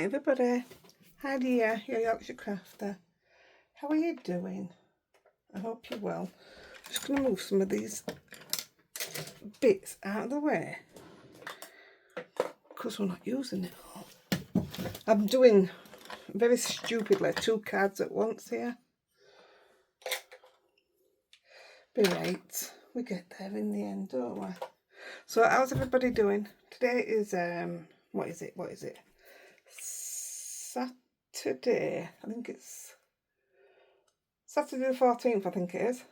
Hi everybody, Heidi-The, your Yorkshire crafter. How are you doing? I hope you're well. Just going to move some of these bits out of the way because we're not using it all. I'm doing very stupidly 2 cards at once here. Be right, we get there in the end, don't we? So how's everybody doing? Today is what is it? Saturday. I think it's Saturday the 14th, I think it is.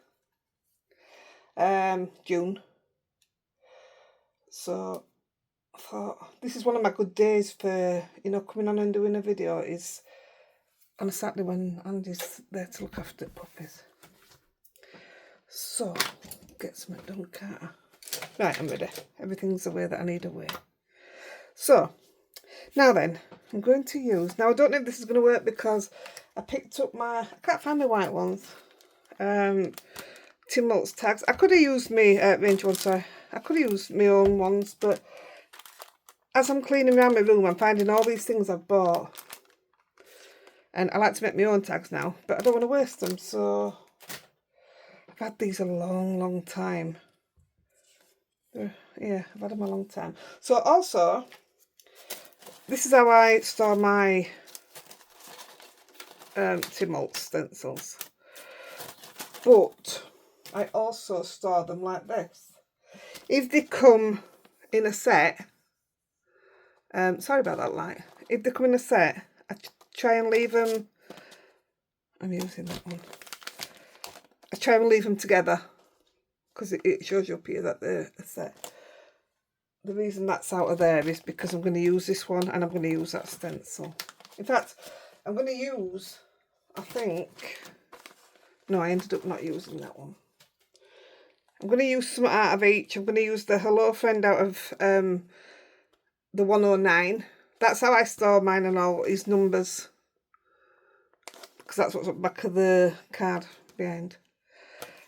June. So I thought this is one of my good days for, coming on and doing a video is on a Saturday when Andy's there to look after the puppies. So get something done, can't I? Right, I'm ready. Everything's the way that I need a way. So now then, I'm going to use, now I don't know if this is going to work because I picked up I can't find my white ones. Tim Holtz tags. I could have used my range ones, sorry. I could have used my own ones, but as I'm cleaning around my room, I'm finding all these things I've bought. And I like to make my own tags now, but I don't want to waste them, so I've had these a long time. Yeah, I've had them a long time. So also, this is how I store my Tim Holtz stencils. But I also store them like this. If they come in a set, sorry about that light. If they come in a set, I try and leave them, I'm using that one. I try and leave them together because it shows you up here that they're a set. The reason that's out of there is because I'm going to use this one and I'm going to use that stencil. In fact, I'm going to use, I think, no, I ended up not using that one. I'm going to use some out of each. I'm going to use the Hello Friend out of the 109. That's how I store mine and all his numbers, because that's what's up the back of the card behind.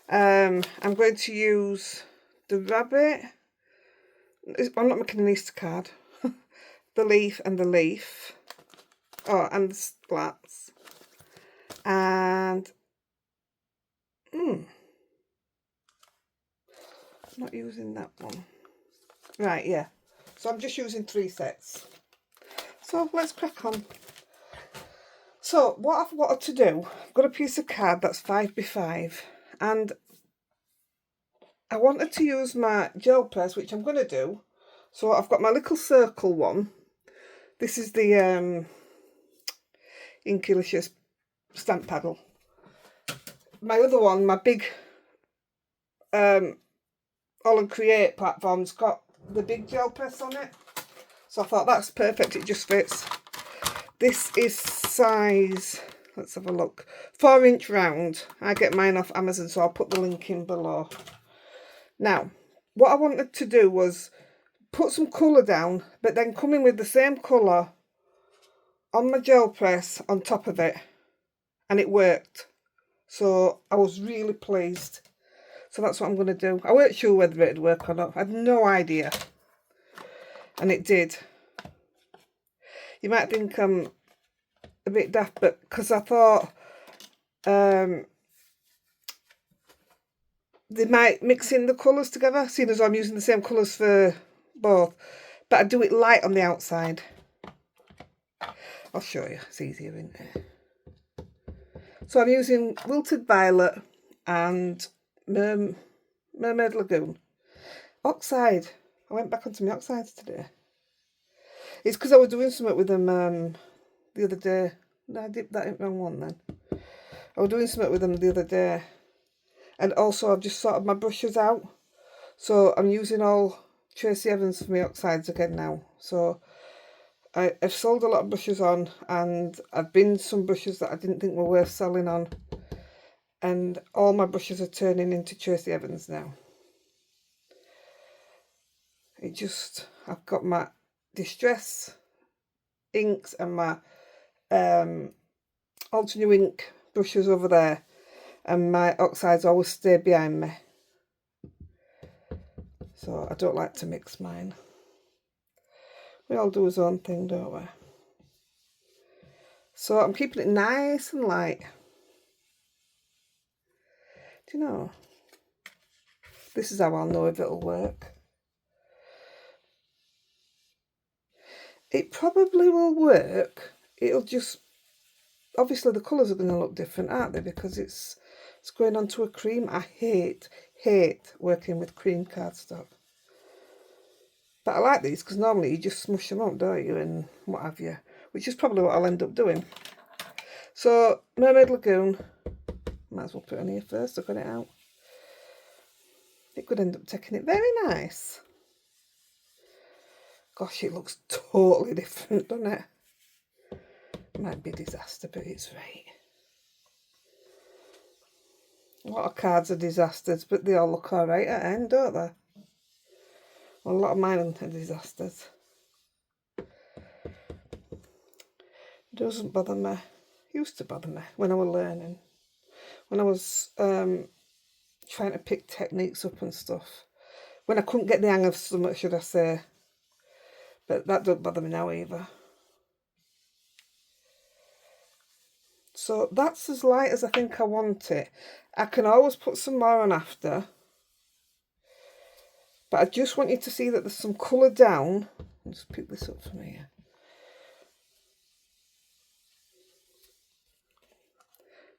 I'm going to use the rabbit. I'm not making an Easter card. The leaf and the leaf. Oh, and the splats. And I'm not using that one. Right, yeah. So I'm just using 3 sets. So let's crack on. So what I've wanted to do, I've got a piece of card that's 5x5, and I wanted to use my gel press, which I'm going to do. So I've got my little circle one. This is the Inkulicious stamp paddle. My other one, my big All and Create platform's got the big gel press on it. So I thought that's perfect, it just fits. This is size, let's have a look, 4-inch round. I get mine off Amazon, so I'll put the link in below. Now, what I wanted to do was put some colour down, but then come in with the same colour on my gel press on top of it. And it worked. So I was really pleased. So that's what I'm going to do. I weren't sure whether it'd work or not. I had no idea. And it did. You might think I'm a bit daft, but because I thought they might mix in the colours together, seeing as I'm using the same colours for both. But I do it light on the outside. I'll show you. It's easier, isn't it? So I'm using Wilted Violet and Mermaid Lagoon. Oxide. I went back onto my oxides today. It's because I was doing something with them the other day. No, I dipped that in the wrong one then. I was doing something with them the other day. And also I've just sorted my brushes out. So I'm using all Tracy Evans for my oxides again now. So I've sold a lot of brushes on, and I've binned some brushes that I didn't think were worth selling on. And all my brushes are turning into Tracy Evans now. I've got my Distress inks and my Ultra New Ink brushes over there, and my oxides always stay behind me, so I don't like to mix mine. We all do his own thing, don't we? So I'm keeping it nice and light. Do you know? This is how I'll know if it'll work. It probably will work. It'll just, obviously the colours are going to look different, aren't they? Because it's going onto a cream. I hate working with cream cardstock. But I like these because normally you just smush them up, don't you, and what have you. Which is probably what I'll end up doing. So, Mermaid Lagoon. Might as well put it on here first, I've got it out. It could end up taking it very nice. Gosh, it looks totally different, doesn't it? Might be a disaster, but it's right. A lot of cards are disasters, but they all look alright at the end, don't they? Well, a lot of mine are disasters. It doesn't bother me. It used to bother me when I was learning. When I was trying to pick techniques up and stuff. When I couldn't get the hang of something, should I say. But that don't bother me now either. So that's as light as I think I want it. I can always put some more on after. But I just want you to see that there's some colour down. I'll just pick this up from here.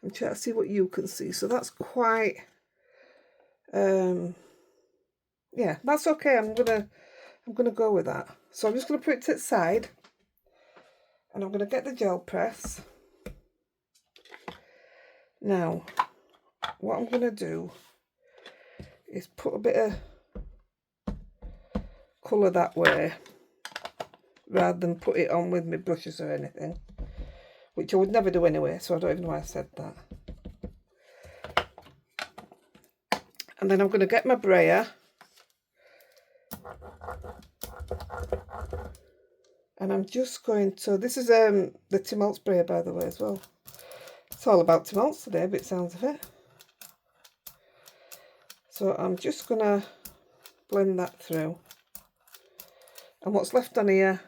I'm trying to see what you can see. So that's quite, yeah, that's okay. I'm gonna go with that. So I'm just gonna put it to the side, and I'm gonna get the gel press. Now, what I'm gonna do is put a bit of colour that way, rather than put it on with my brushes or anything, which I would never do anyway. So I don't even know why I said that. And then I'm going to get my brayer, and I'm just going to, this is the Tim Holtz brayer, by the way, as well. It's all about Tim Holtz today, but it sounds of it. So I'm just going to blend that through. And what's left on here,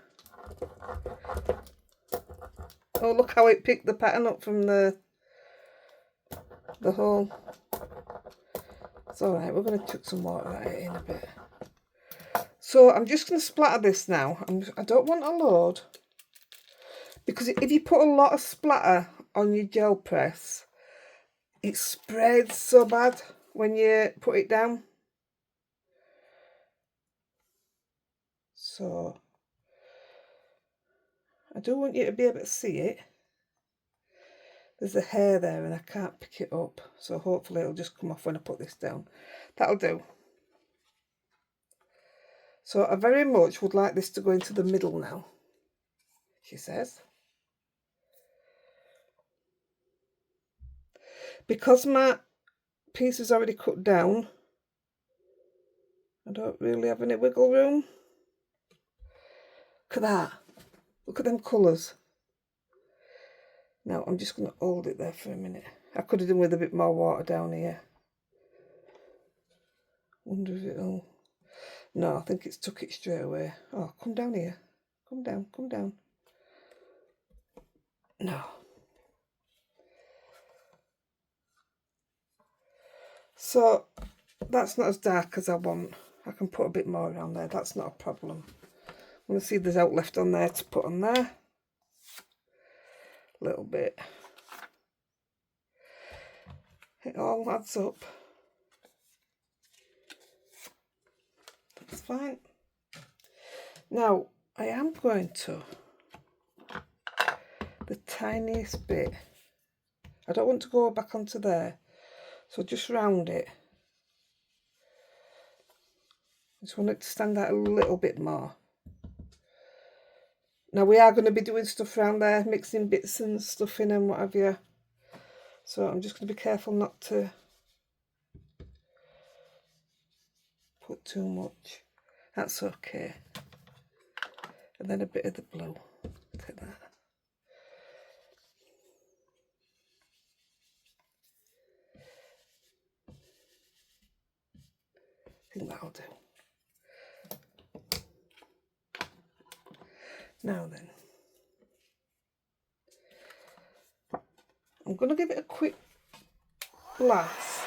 oh, look how it picked the pattern up from the hole. It's alright, we're going to chuck some water at it in a bit. So I'm just going to splatter this now. I don't want a load, because if you put a lot of splatter on your gel press, it spreads so bad when you put it down. So I do want you to be able to see it. There's a hair there and I can't pick it up, so hopefully it'll just come off when I put this down. That'll do. So I very much would like this to go into the middle now, she says. Because my piece is already cut down, I don't really have any wiggle room. Look at that. Look at them colours. Now I'm just going to hold it there for a minute. I could have done with a bit more water down here. Wonder if it'll... No, I think it's took it straight away. Oh, come down here. Come down, come down. No. So that's not as dark as I want. I can put a bit more around there. That's not a problem. I'm going to see if there's out left on there to put on there. A little bit. It all adds up. That's fine. Now, I am going to, the tiniest bit, I don't want to go back onto there, so just round it. I just want it to stand out a little bit more. Now we are going to be doing stuff around there, mixing bits and stuff in and what have you. So I'm just going to be careful not to put too much. That's okay. And then a bit of the blue. Look at that. I think that'll do. Now then. I'm going to give it a quick blast.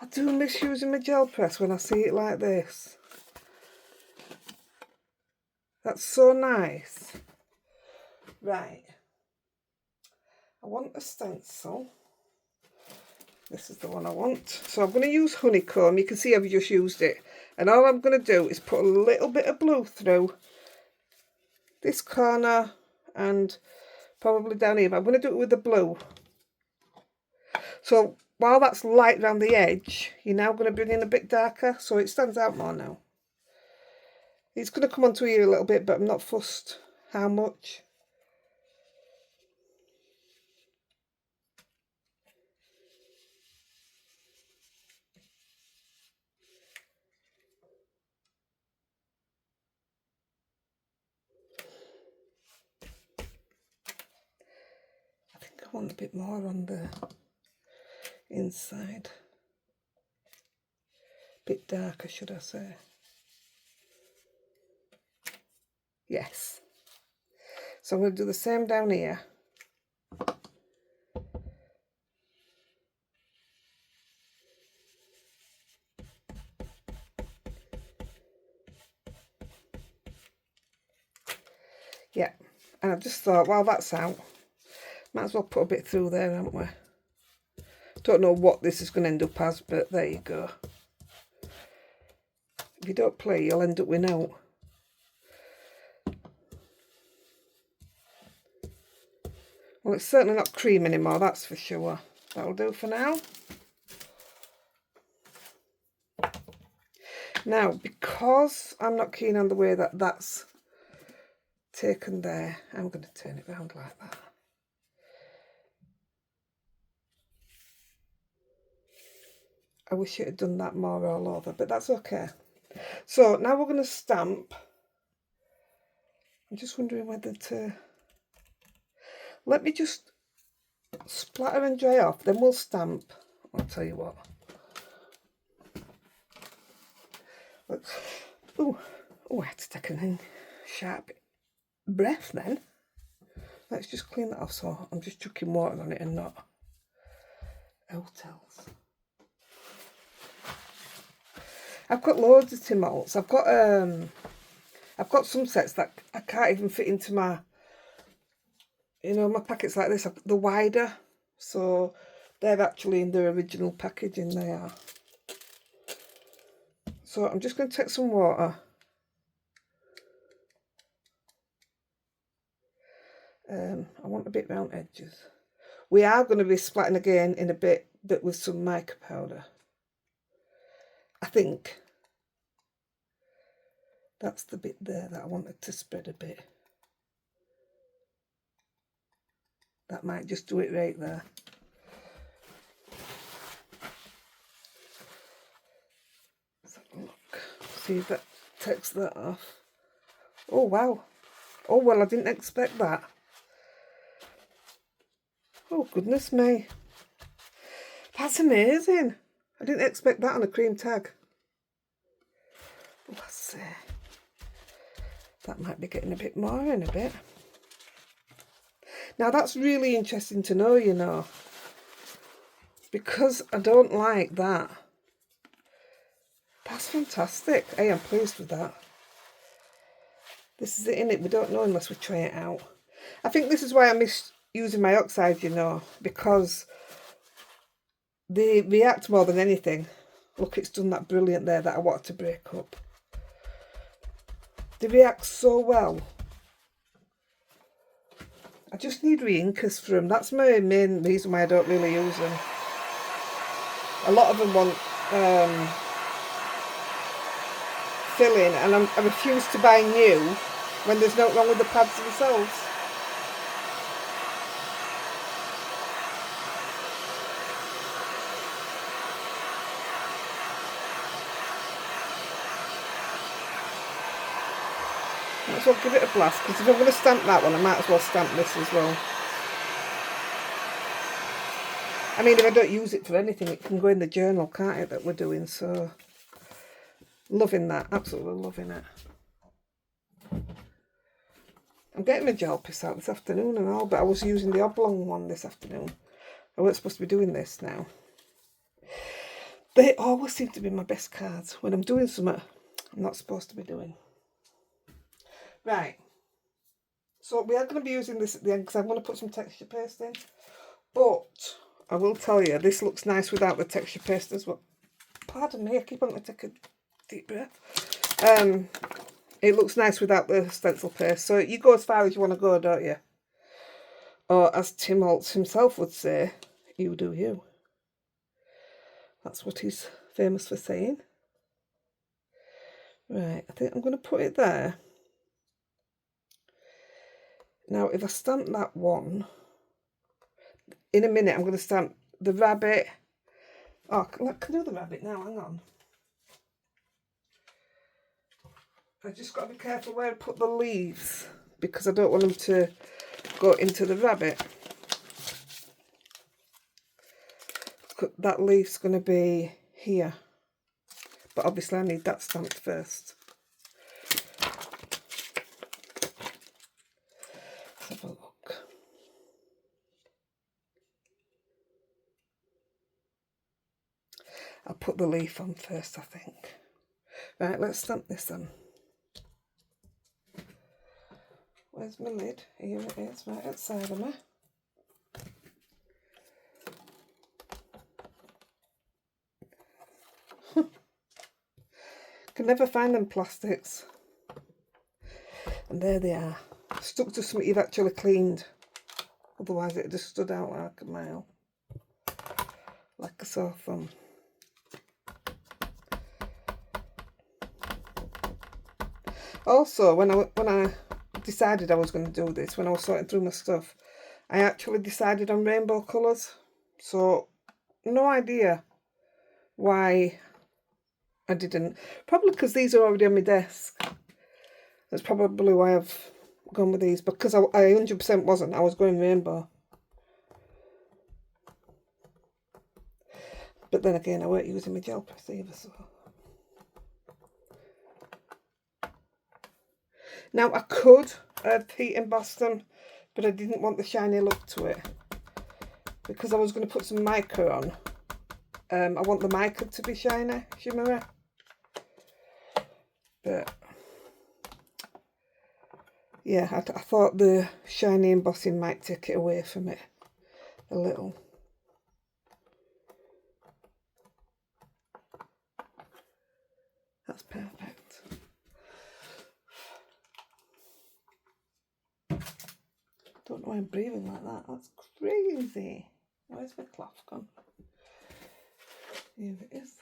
I do miss using my gel press when I see it like this. That's so nice. Right. I want a stencil. This is the one I want. So I'm going to use honeycomb. You can see I've just used it. And all I'm going to do is put a little bit of blue through this corner and probably down here. But I'm going to do it with the blue. So while that's light around the edge, you're now going to bring in a bit darker so it stands out more now. It's going to come onto here a little bit, but I'm not fussed how much. I think I want a bit more on the inside. A bit darker, should I say. Yes. So I'm going to do the same down here. Yeah, and I just thought, while that's out, might as well put a bit through there, haven't we? Don't know what this is going to end up as, but there you go. If you don't play, you'll end up with no. Well, it's certainly not cream anymore, that's for sure. That'll do for now. Now, because I'm not keen on the way that that's taken there, I'm going to turn it round like that. I wish it had done that more all over, but that's okay. So now we're going to stamp. I'm just wondering whether to... Let me just splatter and dry off, then we'll stamp. I'll tell you what. Oh, I had to take a sharp breath then. Let's just clean that off. So I'm just chucking water on it and not hotels. I've got loads of Tim Holtz. I've got some sets that I can't even fit into my, my packets like this. The wider, so they're actually in their original packaging. They are. So I'm just going to take some water. I want a bit round edges. We are going to be splatting again in a bit, but with some mica powder. I think that's the bit there that I wanted to spread a bit. That might just do it right there. Let's have a look. See if that takes that off. Oh, wow. Oh, well, I didn't expect that. Oh, goodness me. That's amazing. I didn't expect that on a cream tag. Let's see. That might be getting a bit more in a bit. Now, that's really interesting to know, because I don't like that. That's fantastic. I am pleased with that. This is it, innit? We don't know unless we try it out. I think this is why I miss using my oxides, because they react more than anything. Look, it's done that brilliant there that I wanted to break up. They react so well. I just need re-inkers for them. That's my main reason why I don't really use them. A lot of them want filling, and I refuse to buy new when there's nothing wrong with the pads themselves. Might as well give it a blast, because if I'm going to stamp that one, I might as well stamp this as well. I mean, if I don't use it for anything, it can go in the journal, can't it, that we're doing, so... Loving that, absolutely loving it. I'm getting my gel piece out this afternoon and all, but I was using the oblong one this afternoon. I wasn't supposed to be doing this now. They always seem to be my best cards when I'm doing something I'm not supposed to be doing. Right. So we are going to be using this at the end because I'm going to put some texture paste in. But I will tell you, this looks nice without the texture paste as well. Pardon me, I keep on going to take a deep breath. It looks nice without the stencil paste. So you go as far as you want to go, don't you? Or as Tim Holtz himself would say, you do you. That's what he's famous for saying. Right, I think I'm going to put it there. Now, if I stamp that one, in a minute I'm going to stamp the rabbit. Oh, I can do the rabbit now, hang on. I just got to be careful where I put the leaves because I don't want them to go into the rabbit. That leaf's going to be here, but obviously I need that stamped first. Let's have a look. I'll put the leaf on first, I think. Right, let's stamp this on. Where's my lid? Here it is, right outside of me. Can never find them plastics. And there they are. Stuck to something you've actually cleaned. Otherwise it just stood out like a mile. Like a sore thumb. Also, when I decided I was going to do this, when I was sorting through my stuff, I actually decided on rainbow colours. So, no idea why I didn't. Probably because these are already on my desk. That's probably why I've gone with these. Because I 100% wasn't. I was going rainbow. But then again, I weren't using my gel press either, so. Now, I could have heat embossed them, but I didn't want the shiny look to it. Because I was going to put some mica on. I want the mica to be shiny, shimmery. But, yeah, I thought the shiny embossing might take it away from it a little. That's perfect. Don't know why I'm breathing like that. That's crazy. Where's my cloth gone? Here it is.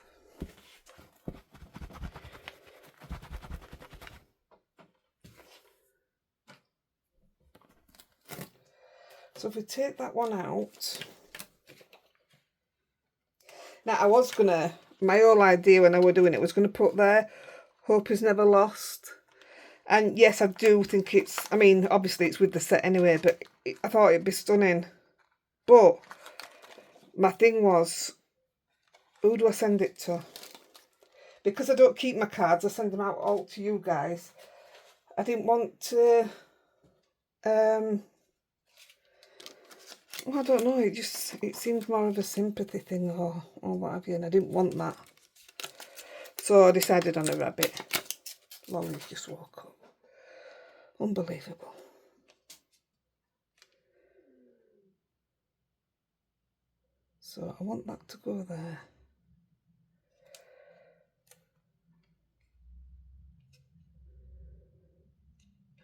So if we take that one out. Now I was gonna, my whole idea when I were doing it was gonna put there, hope is never lost. And yes, I do think it's, I mean, obviously it's with the set anyway, but I thought it'd be stunning. But my thing was, who do I send it to? Because I don't keep my cards, I send them out all to you guys. I didn't want to, well, I don't know, it seemed more of a sympathy thing or what have you, and I didn't want that. So I decided on a rabbit. Lolly's just woke up. Unbelievable. So I want that to go there.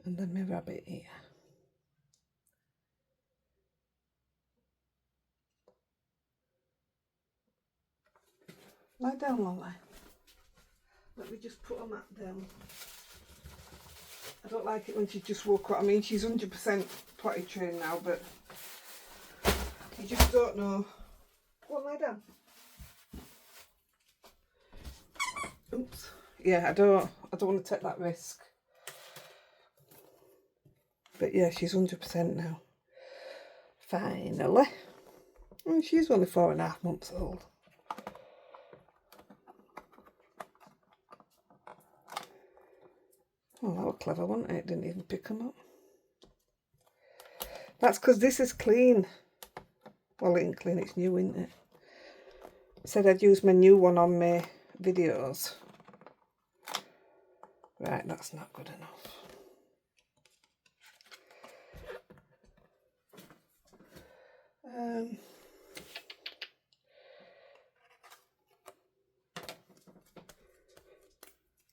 And then my rabbit here. Lie down, Lolly. Let me just put a mat down. I don't like it when she just woke up. I mean, she's 100% potty trained now, but you just don't know. Go on, lie down. Oops. Yeah, I don't want to take that risk. But yeah, she's 100% now. Finally. And she's only 4.5 months old. Oh, that was clever, wasn't it? Didn't even pick them up. That's because this is clean. Well, it ain't clean, it's new, isn't it? I said I'd use my new one on my videos. Right, that's not good enough.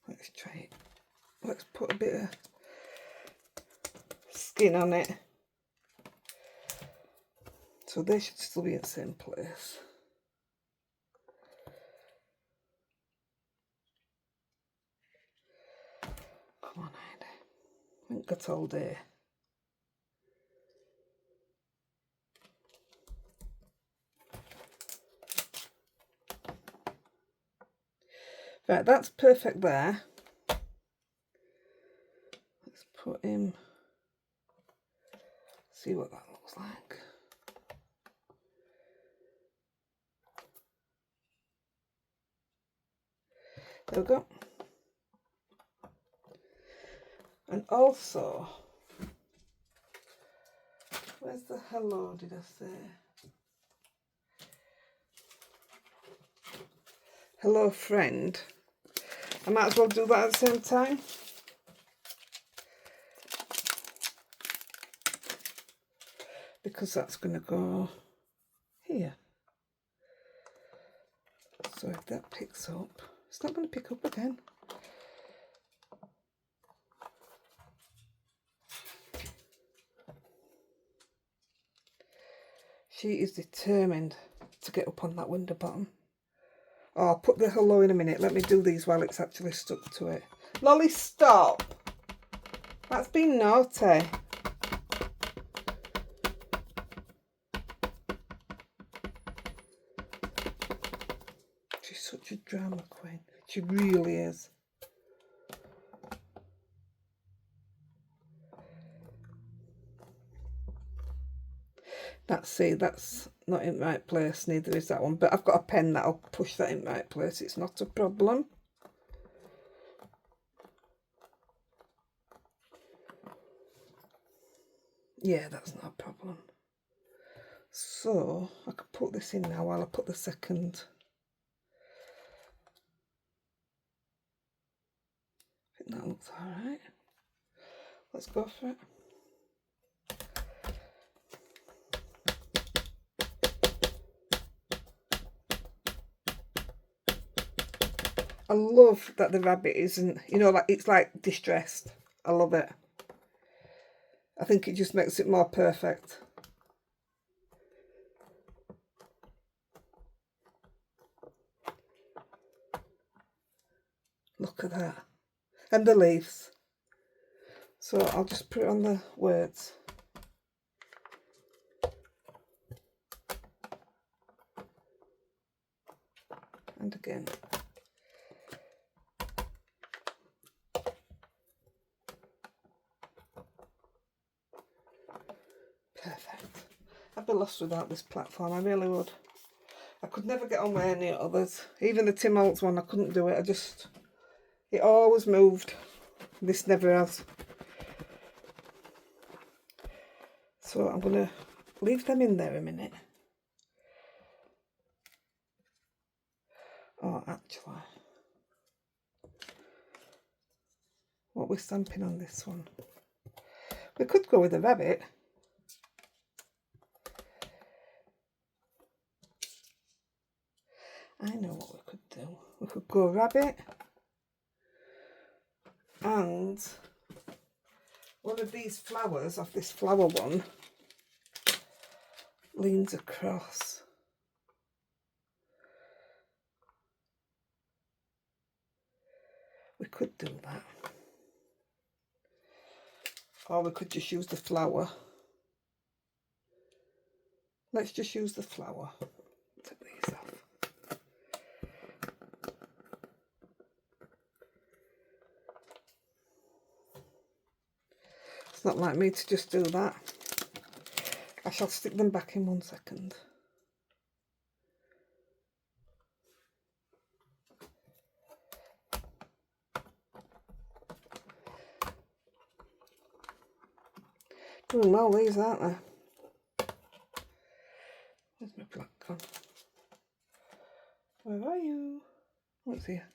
Let's try it. Let's put a bit of skin on it. So they should still be in the same place. Come on, Heidi. I haven't got all day. Right, that's perfect there. Let's put him, see what that looks like. There we go. And also, where's the hello, did I say? Hello, friend. I might as well do that at the same time. Because that's going to go here. So if that picks up, it's not going to pick up again. She is determined to get up on that window bottom. Oh, I'll put the hello in a minute. Let me do these while it's actually stuck to it. Lolly, stop. That's been naughty. She's such a drama queen. She really is. That's not in the right place, neither is that one. But I've got a pen that'll push that in the right place. It's not a problem. Yeah, that's not a problem. So I could put this in now while I put the second. I think that looks alright. Let's go for it. I love that the rabbit isn't, you know, like it's like distressed. I love it. I think it just makes it more perfect. Look at that. And the leaves. So I'll just put it on the words. And again. Perfect. I'd be lost without this platform, I really would. I could never get on with any others. Even the Tim Holtz one, I couldn't do it. It always moved. This never has. So I'm going to leave them in there a minute. Oh, actually, what we're stamping on this one. We could go with a rabbit. I know what we could do. We could go rabbit and one of these flowers off this flower one leans across. We could do that. Or we could just use the flower. Let's just use the flower. Take these off. It's not like me to just do that. I shall stick them back in 1 second. Doing well, these, aren't they? Where's my black gone? Where are you? What's here?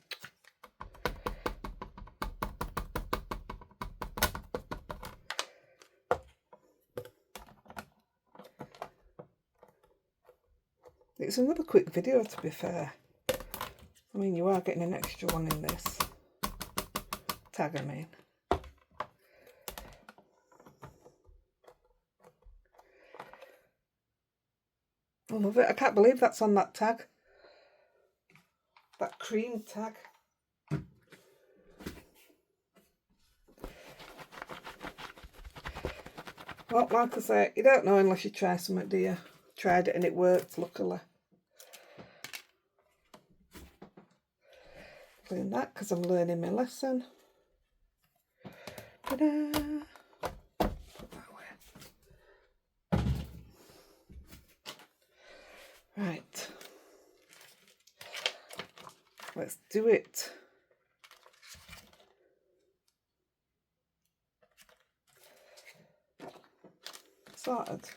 It's another quick video, to be fair. I mean, you are getting an extra one in this tag, I mean. I love it. I can't believe that's on that tag. That cream tag. Well, like I say, you don't know unless you try something, do you? Tried it and it worked, luckily. Doing that because I'm learning my lesson. Ta-da! Put that away. Right. Let's do it. Sorted.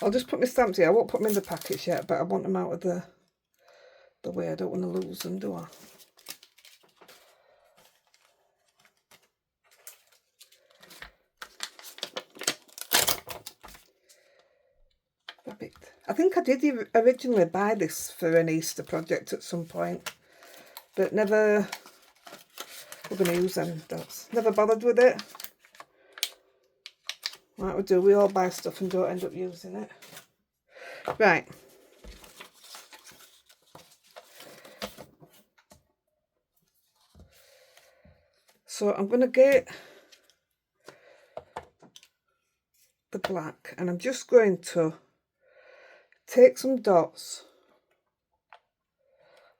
I'll just put my stamps here. I won't put them in the packets yet, but I want them out of the way. I don't want to lose them, do I? I think I did originally buy this for an Easter project at some point, but never, we're going to use them dots. Never bothered with it. Like we do, we all buy stuff and don't end up using it. Right. So I'm going to get the black and I'm just going to take some dots,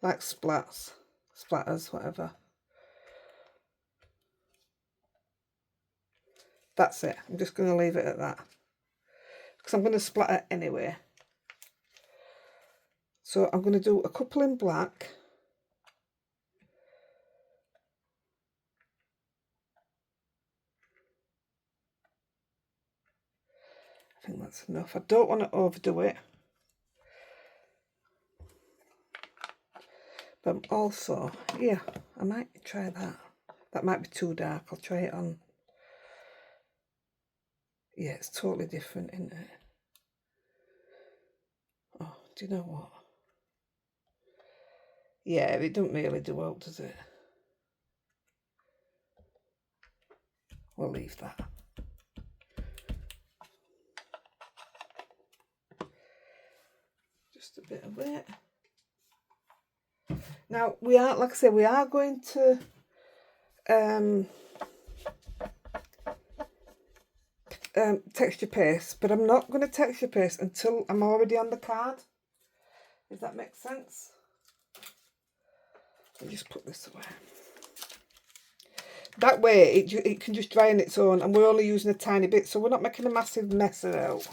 like splatters, whatever. That's it. I'm just going to leave it at that because I'm going to splatter anyway. So I'm going to do a couple in black. I think that's enough. I don't want to overdo it. But also, yeah, I might try that. That might be too dark. I'll try it on. Yeah, it's totally different, isn't it? Oh, do you know what? Yeah, it doesn't really do out, does it? We'll leave that. Just a bit of it. Now, we are, like I say, we are going to texture paste, but I'm not going to texture paste until I'm already on the card. Does that make sense? I'll just put this away. That way it can just dry on its own, and we're only using a tiny bit, so we're not making a massive mess of it out.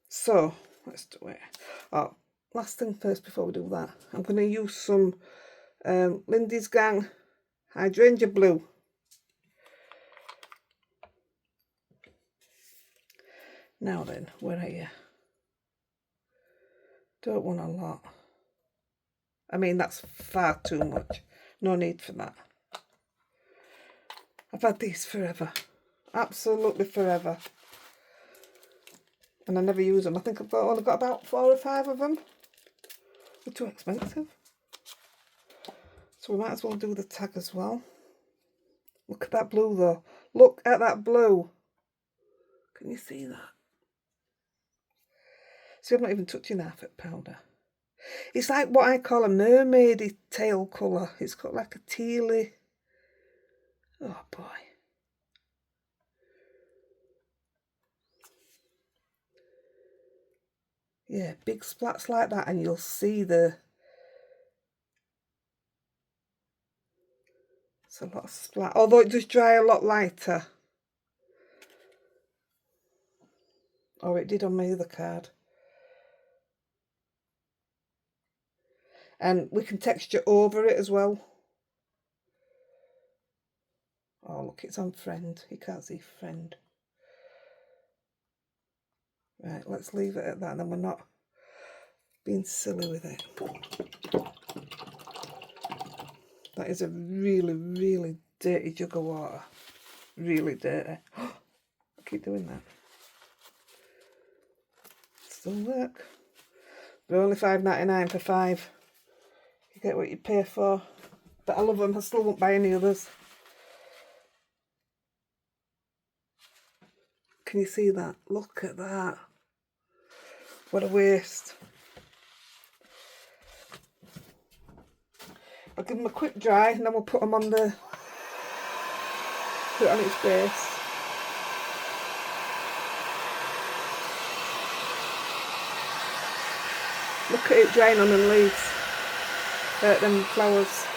So let's do it. Oh, last thing first before we do that, I'm going to use some Lindy's Gang Hydrangea Blue. Now then, where are you? Don't want a lot. I mean, that's far too much. No need for that. I've had these forever. Absolutely forever. And I never use them. I think I've only got about 4 or 5 of them. They're too expensive. So we might as well do the tag as well. Look at that blue though. Look at that blue. Can you see that? See, I'm not even touching half at powder. It's like what I call a mermaidy tail colour. It's got like a tealy. Oh boy. Yeah, big splats like that and you'll see it's a lot of splat. Although it does dry a lot lighter. Or it did on my other card. And we can texture over it as well. Oh, Look, it's on friend. You can't see friend. Right, let's leave it at that, and then we're not being silly with it. That is a really, really dirty jug of water. Really dirty. I keep doing that. Still work. They're only $5.99 for 5. You get what you pay for. But I love them. I still won't buy any others. Can you see that? Look at that. What a waste. I'll give them a quick dry and then we'll put them on the... put it on its base. Look at it drying on them leaves. Them flowers.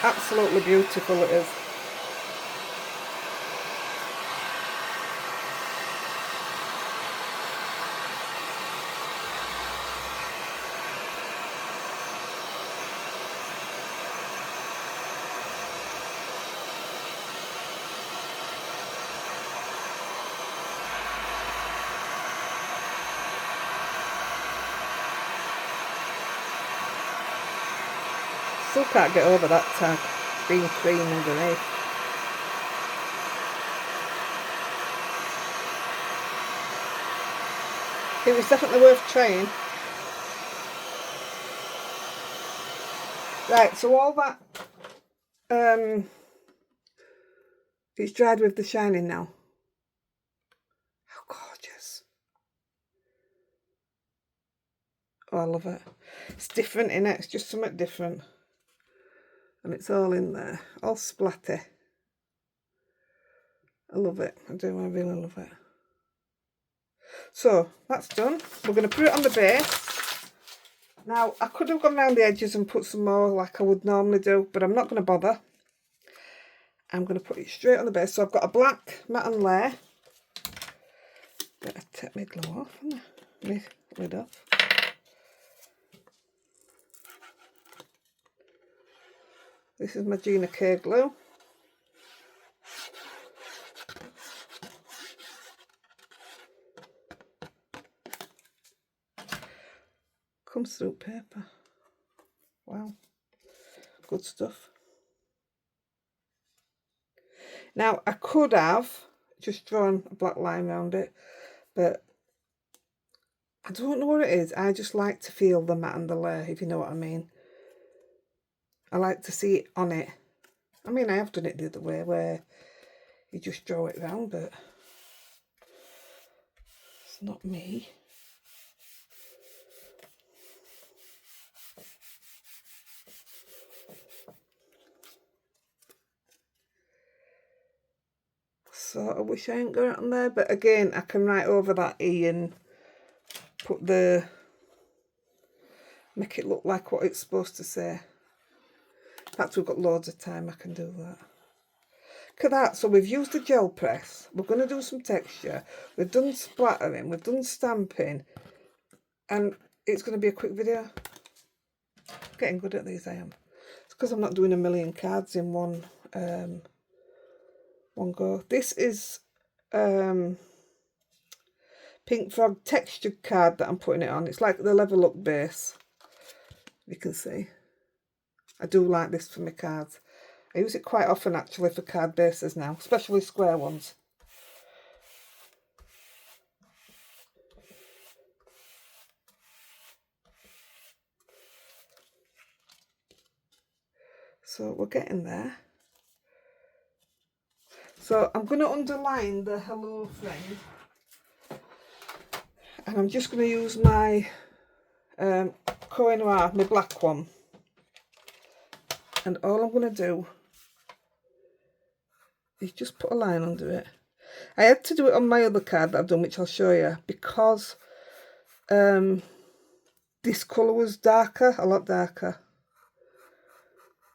Absolutely beautiful it is. Still can't get over that tag being cream underneath. It was definitely worth trying. Right, so all that it's dried with the shining now. How gorgeous. Oh, I love it. It's different, innit? It's just something different. And it's all in there, all splatty. I love it. I do, I really love it. So, that's done. We're going to put it on the base. Now, I could have gone around the edges and put some more like I would normally do, but I'm not going to bother. I'm going to put it straight on the base. So I've got a black matte layer. Better take my glue off, my lid off. This is my Gina K glue. Comes through paper. Wow, good stuff. Now I could have just drawn a black line around it, but I don't know what it is. I just like to feel the matte and the layer, if you know what I mean. I like to see it on it. I mean, I have done it the other way where you just draw it round, but it's not me. So I wish I hadn't got it on there, but again, I can write over that E and put the, make it look like what it's supposed to say. In fact, we've got loads of time, I can do that. Look at that. So we've used the gel press. We're going to do some texture. We've done splattering. We've done stamping. And it's going to be a quick video. Getting good at these, I am. It's because I'm not doing a million cards in one go. This is Pink Frog textured card that I'm putting it on. It's like the Level Up base. You can see. I do like this for my cards. I use it quite often actually for card bases now, especially square ones. So we're getting there. So I'm going to underline the hello friend. And I'm just going to use my Koh Noir, my black one. And all I'm going to do is just put a line under it. I had to do it on my other card that I've done, which I'll show you, because this colour was darker, a lot darker.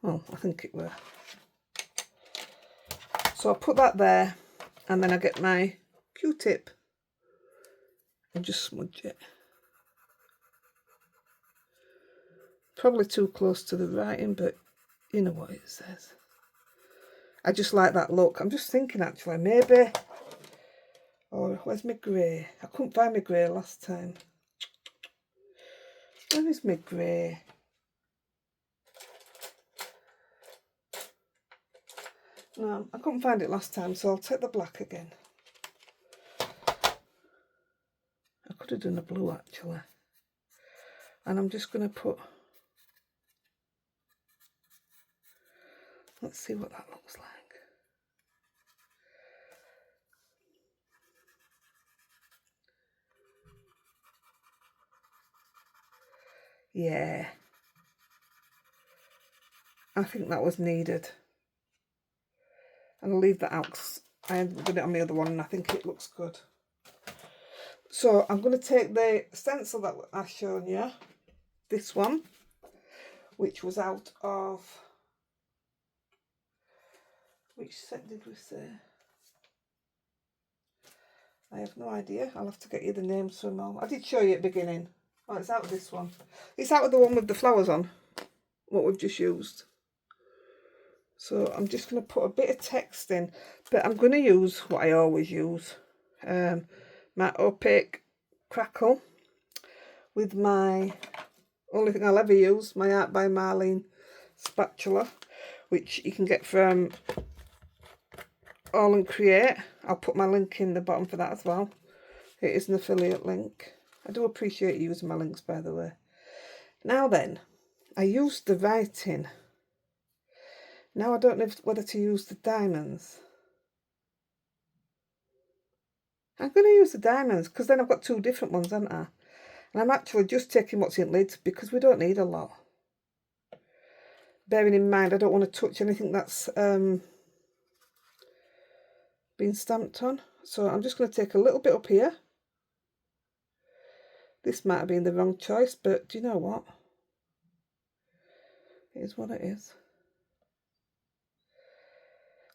Well, I think it were. So I put that there, and then I get my Q-tip and just smudge it. Probably too close to the writing, but you know what it says. I just like that look. I'm just thinking actually, maybe... Oh, where's my grey? I couldn't find my grey last time. Where is my grey? No, I couldn't find it last time, so I'll take the black again. I could have done a blue actually. And I'm just going to put... Let's see what that looks like. Yeah. I think that was needed. And I'll leave that out because I haven't done it on the other one and I think it looks good. So I'm going to take the stencil that I've shown you, this one, which was out of... Which set did we say? I have no idea. I'll have to get you the names from all. I did show you at the beginning. Oh, it's out of this one. It's out of the one with the flowers on, what we've just used. So I'm just going to put a bit of text in, but I'm going to use what I always use. My opaque crackle with my only thing I'll ever use, my Art by Marlene spatula, which you can get from All and Create. I'll put my link in the bottom for that as well. It is an affiliate link. I do appreciate using my links, by the way. Now then, I used the writing. Now I don't know whether to use the diamonds. I'm going to use the diamonds because then I've got two different ones, haven't I? And I'm actually just taking what's in lids because we don't need a lot. Bearing in mind, I don't want to touch anything that's been stamped on. So I'm just going to take a little bit up here. This might have been the wrong choice, but do you know what? It is what it is.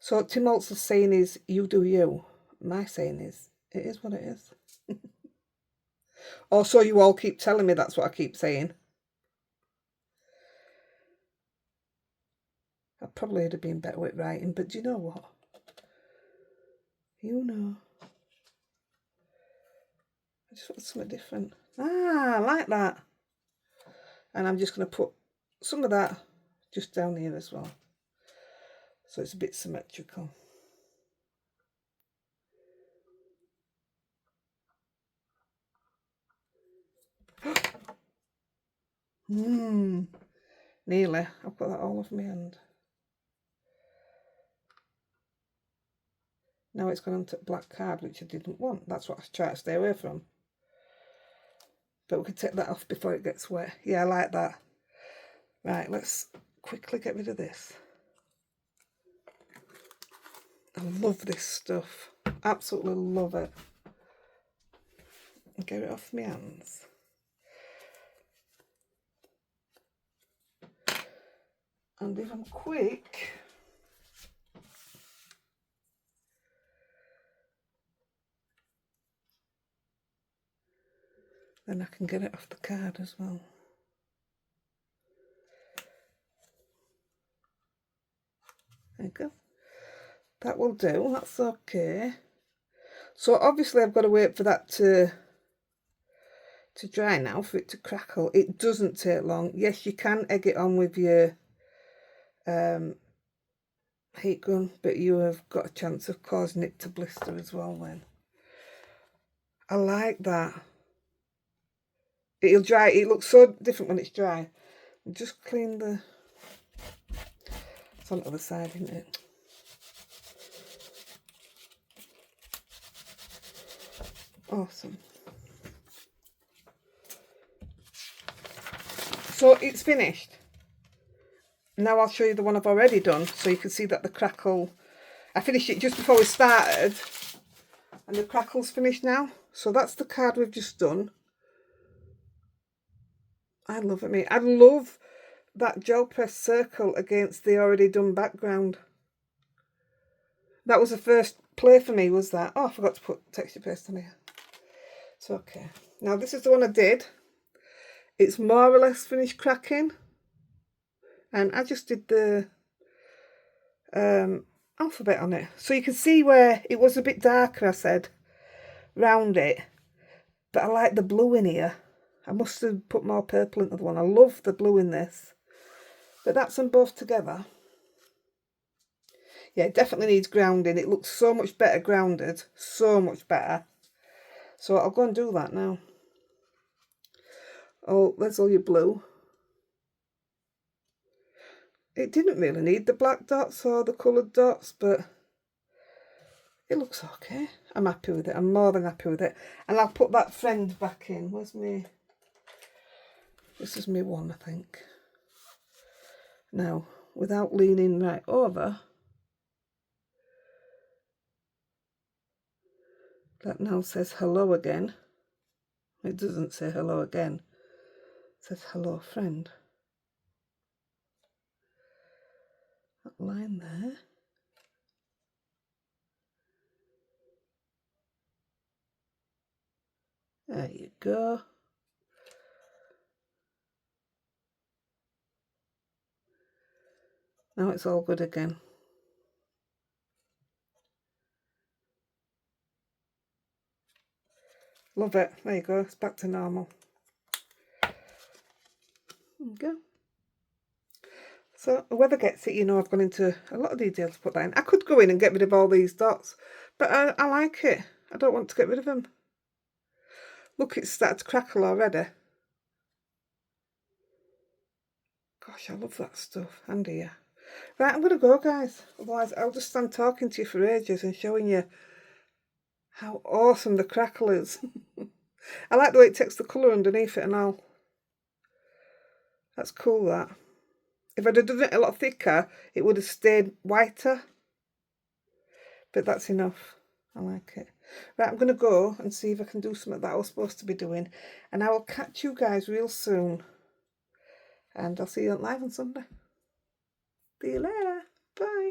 So Tim Holtz's saying is, you do you. My saying is, it is what it is. Also, you all keep telling me that's what I keep saying. I probably would have been better with writing, but do you know what? You know. I just want something different. Ah, I like that. And I'm just going to put some of that just down here as well. So it's a bit symmetrical. Nearly. I've got that all over my hand. Now it's gone onto black card, which I didn't want. That's what I try to stay away from. But we can take that off before it gets wet. Yeah, I like that. Right, let's quickly get rid of this. I love this stuff. Absolutely love it. Get it off my hands. And if I'm quick, then I can get it off the card as well. There you go. That will do, that's okay. So obviously I've got to wait for that to dry now, for it to crackle. It doesn't take long. Yes, you can egg it on with your heat gun, but you have got a chance of causing it to blister as well then. I like that. It'll dry, it looks so different when it's dry. Just clean the... It's on the other side, isn't it? Awesome. So it's finished. Now I'll show you the one I've already done, so you can see that the crackle... I finished it just before we started, and the crackle's finished now. So that's the card we've just done. I love it, mate. I love that gel press circle against the already done background. That was the first play for me, was that. Oh, I forgot to put texture paste on here. It's okay. Now this is the one I did. It's more or less finished cracking. And I just did the alphabet on it. So you can see where it was a bit darker, I said, round it. But I like the blue in here. I must have put more purple into the one. I love the blue in this. But that's them both together. Yeah, it definitely needs grounding. It looks so much better grounded. So much better. So I'll go and do that now. Oh, there's all your blue. It didn't really need the black dots or the coloured dots, but it looks okay. I'm happy with it. I'm more than happy with it. And I'll put that friend back in. Where's me? This is me one, I think. Now, without leaning right over, that now says hello again. It doesn't say hello again. It says hello friend. That line there. There you go. Now it's all good again. Love it. There you go. It's back to normal. There you go. So whoever gets it, you know, I've gone into a lot of detail to put that in. I could go in and get rid of all these dots, but I like it. I don't want to get rid of them. Look, it's started to crackle already. Gosh, I love that stuff. And here. Right, I'm going to go, guys. Otherwise, I'll just stand talking to you for ages and showing you how awesome the crackle is. I like the way it takes the colour underneath it and all. That's cool, that. If I'd have done it a lot thicker, it would have stayed whiter. But that's enough. I like it. Right, I'm going to go and see if I can do something that I was supposed to be doing. And I will catch you guys real soon. And I'll see you live on Sunday. See you later. Bye.